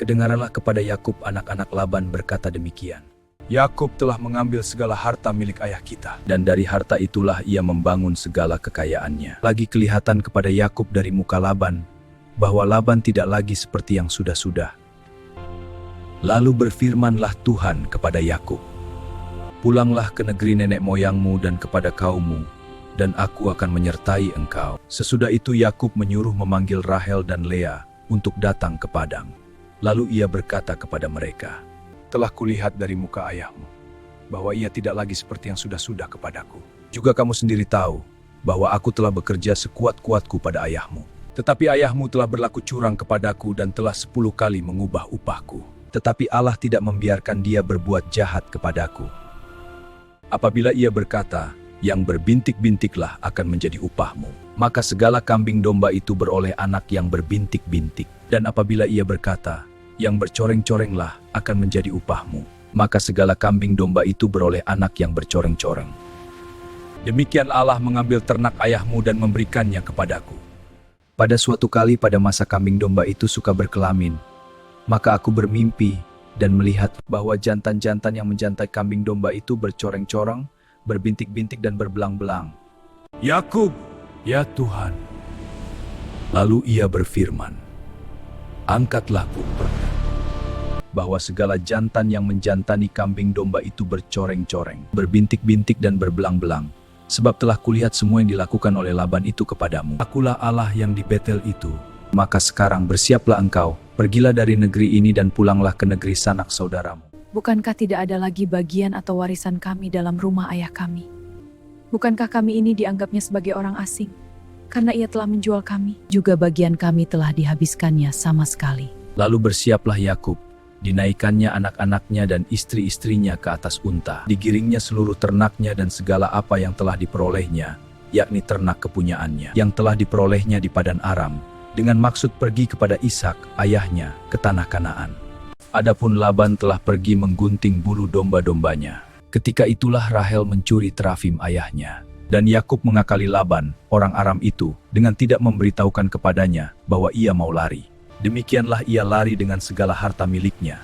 Kedengaranlah kepada Yakub anak-anak Laban berkata demikian. Yakub telah mengambil segala harta milik ayah kita, dan dari harta itulah ia membangun segala kekayaannya. Lagi kelihatan kepada Yakub dari muka Laban, bahwa Laban tidak lagi seperti yang sudah-sudah. Lalu berfirmanlah Tuhan kepada Yakub, "Pulanglah ke negeri nenek moyangmu dan kepada kaummu, dan aku akan menyertai engkau." Sesudah itu Yakub menyuruh memanggil Rahel dan Lea untuk datang ke padang. Lalu ia berkata kepada mereka, "Telah kulihat dari muka ayahmu, bahwa ia tidak lagi seperti yang sudah-sudah kepadaku. Juga kamu sendiri tahu, bahwa aku telah bekerja sekuat-kuatku pada ayahmu. Tetapi ayahmu telah berlaku curang kepadaku dan telah 10 kali mengubah upahku. Tetapi Allah tidak membiarkan dia berbuat jahat kepadaku. Apabila ia berkata, 'Yang berbintik-bintiklah akan menjadi upahmu,' maka segala kambing domba itu beroleh anak yang berbintik-bintik. Dan apabila ia berkata, 'Yang bercoreng-corenglah akan menjadi upahmu,' maka segala kambing domba itu beroleh anak yang bercoreng-coreng. Demikian Allah mengambil ternak ayahmu dan memberikannya kepadaku. Pada suatu kali pada masa kambing domba itu suka berkelamin, maka aku bermimpi dan melihat bahwa jantan-jantan yang menjantai kambing domba itu bercoreng-coreng, berbintik-bintik dan berbelang-belang. 'Yakub, ya Tuhan.' Lalu ia berfirman, 'Angkatlah kupernya, bahwa segala jantan yang menjantani kambing domba itu bercoreng-coreng, berbintik-bintik dan berbelang-belang. Sebab telah kulihat semua yang dilakukan oleh Laban itu kepadamu. Akulah Allah yang di Betel itu. Maka sekarang bersiaplah engkau, pergilah dari negeri ini dan pulanglah ke negeri sanak saudaramu.' Bukankah tidak ada lagi bagian atau warisan kami dalam rumah ayah kami? Bukankah kami ini dianggapnya sebagai orang asing? Karena ia telah menjual kami. Juga bagian kami telah dihabiskannya sama sekali." Lalu bersiaplah Yakub, dinaikannya anak-anaknya dan istri-istrinya ke atas unta, digiringnya seluruh ternaknya dan segala apa yang telah diperolehnya, yakni ternak kepunyaannya, yang telah diperolehnya di Padan Aram, dengan maksud pergi kepada Ishak, ayahnya, ke tanah Kanaan. Adapun Laban telah pergi menggunting bulu domba-dombanya. Ketika itulah Rahel mencuri terafim ayahnya. Dan Yakub mengakali Laban, orang Aram itu, dengan tidak memberitahukan kepadanya bahwa ia mau lari. Demikianlah ia lari dengan segala harta miliknya.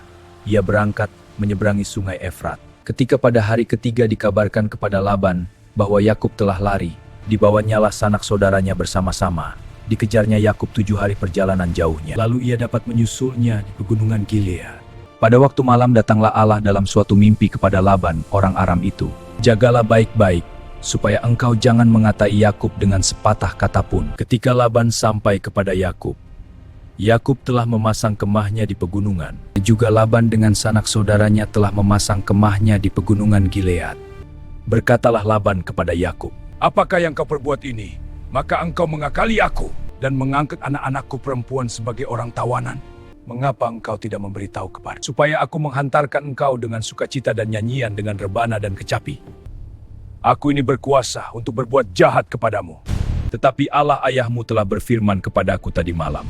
Ia berangkat menyeberangi sungai Efrat. Ketika pada hari ketiga dikabarkan kepada Laban bahwa Yakub telah lari, dibawanyalah sanak saudaranya bersama-sama. Dikejarnya Yakub 7 hari perjalanan jauhnya. Lalu ia dapat menyusulnya di pegunungan Gilead. Pada waktu malam datanglah Allah dalam suatu mimpi kepada Laban, orang Aram itu. "Jagalah baik-baik, supaya engkau jangan mengatai Yakub dengan sepatah kata pun." Ketika Laban sampai kepada Yakub, Yakub telah memasang kemahnya di pegunungan. Juga Laban dengan sanak saudaranya telah memasang kemahnya di pegunungan Gilead. Berkatalah Laban kepada Yakub, "Apakah yang kau perbuat ini? Maka engkau mengakali aku dan mengangkat anak-anakku perempuan sebagai orang tawanan. Mengapa engkau tidak memberitahu kepada supaya aku menghantarkan engkau dengan sukacita dan nyanyian dengan rebana dan kecapi? Aku ini berkuasa untuk berbuat jahat kepadamu. Tetapi Allah ayahmu telah berfirman kepadaku tadi malam.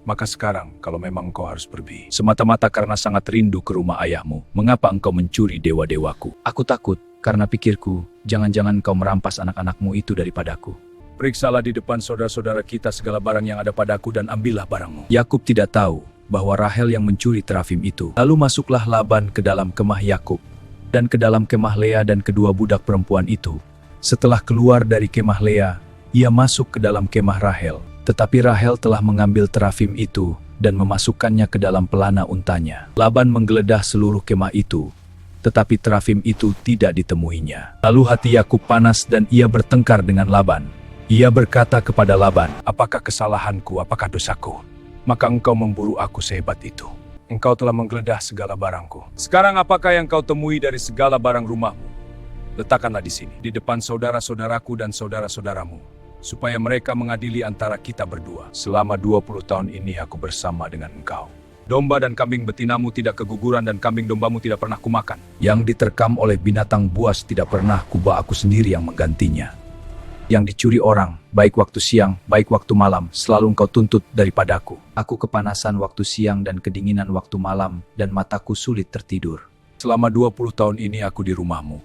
Maka sekarang, kalau memang engkau harus pergi, semata-mata karena sangat rindu ke rumah ayahmu, mengapa engkau mencuri dewa-dewaku? Aku takut, karena pikirku, jangan-jangan engkau merampas anak-anakmu itu daripadaku. Periksalah di depan saudara-saudara kita segala barang yang ada padaku dan ambillah barangmu." Yakub tidak tahu bahwa Rahel yang mencuri terafim itu. Lalu masuklah Laban ke dalam kemah Yakub, dan ke dalam kemah Lea dan kedua budak perempuan itu. Setelah keluar dari kemah Lea, ia masuk ke dalam kemah Rahel. Tetapi Rahel telah mengambil terafim itu dan memasukkannya ke dalam pelana untanya. Laban menggeledah seluruh kemah itu, tetapi terafim itu tidak ditemuinya. Lalu hati Yakub panas dan ia bertengkar dengan Laban. Ia berkata kepada Laban, "Apakah kesalahanku, apakah dosaku? Maka engkau memburu aku sehebat itu. Engkau telah menggeledah segala barangku. Sekarang apakah yang kau temui dari segala barang rumahmu? Letakkanlah di sini, di depan saudara-saudaraku dan saudara-saudaramu, supaya mereka mengadili antara kita berdua. Selama 20 tahun ini aku bersama dengan engkau. Domba dan kambing betinamu tidak keguguran dan kambing dombamu tidak pernah kumakan. Yang diterkam oleh binatang buas tidak pernah kubah aku sendiri yang menggantinya. Yang dicuri orang, baik waktu siang, baik waktu malam, selalu engkau tuntut daripadaku. Aku kepanasan waktu siang dan kedinginan waktu malam, dan mataku sulit tertidur. Selama 20 tahun ini aku di rumahmu.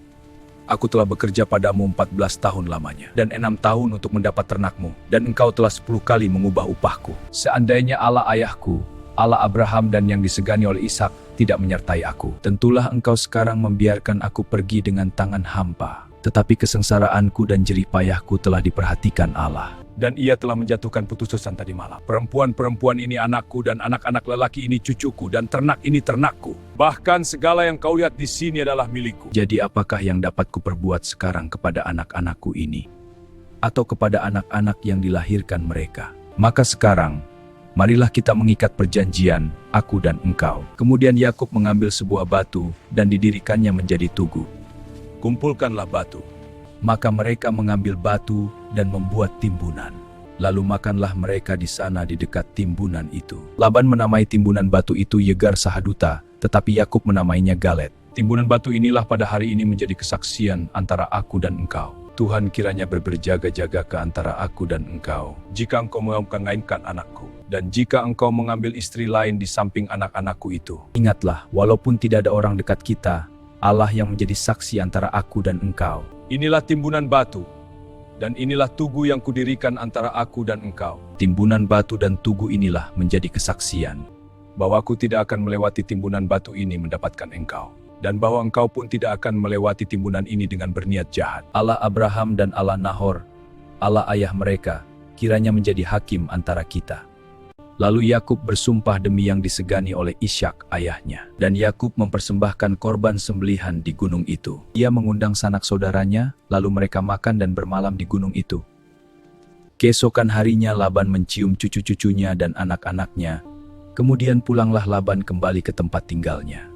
Aku telah bekerja padamu 14 tahun lamanya, dan 6 tahun untuk mendapat ternakmu, dan engkau telah 10 kali mengubah upahku. Seandainya Allah ayahku Allah Abraham dan yang disegani oleh Ishak tidak menyertai aku. Tentulah engkau sekarang membiarkan aku pergi dengan tangan hampa. Tetapi kesengsaraanku dan jerih payahku telah diperhatikan Allah. Dan ia telah menjatuhkan putusan tadi malam. Perempuan-perempuan ini anakku dan anak-anak lelaki ini cucuku dan ternak ini ternakku. Bahkan segala yang kau lihat di sini adalah milikku. Jadi apakah yang dapat kuperbuat sekarang kepada anak-anakku ini? Atau kepada anak-anak yang dilahirkan mereka? Maka sekarang, marilah kita mengikat perjanjian, aku dan engkau. Kemudian Yakub mengambil sebuah batu dan didirikannya menjadi tugu. Kumpulkanlah batu. Maka mereka mengambil batu dan membuat timbunan. Lalu makanlah mereka di sana di dekat timbunan itu. Laban menamai timbunan batu itu Yegar Sahaduta, tetapi Yakub menamainya Galet. Timbunan batu inilah pada hari ini menjadi kesaksian antara aku dan engkau. Tuhan kiranya berjaga-jaga ke antara aku dan engkau, jika engkau mau mengainkan anakku, dan jika engkau mengambil istri lain di samping anak-anakku itu. Ingatlah, walaupun tidak ada orang dekat kita, Allah yang menjadi saksi antara aku dan engkau. Inilah timbunan batu, dan inilah tugu yang kudirikan antara aku dan engkau. Timbunan batu dan tugu inilah menjadi kesaksian, bahwa aku tidak akan melewati timbunan batu ini mendapatkan engkau, dan bahwa engkau pun tidak akan melewati timbunan ini dengan berniat jahat. Allah Abraham dan Allah Nahor, Allah ayah mereka, kiranya menjadi hakim antara kita. Lalu Yakub bersumpah demi yang disegani oleh Ishak ayahnya. Dan Yakub mempersembahkan korban sembelihan di gunung itu. Ia mengundang sanak saudaranya, lalu mereka makan dan bermalam di gunung itu. Keesokan harinya Laban mencium cucu-cucunya dan anak-anaknya. Kemudian pulanglah Laban kembali ke tempat tinggalnya.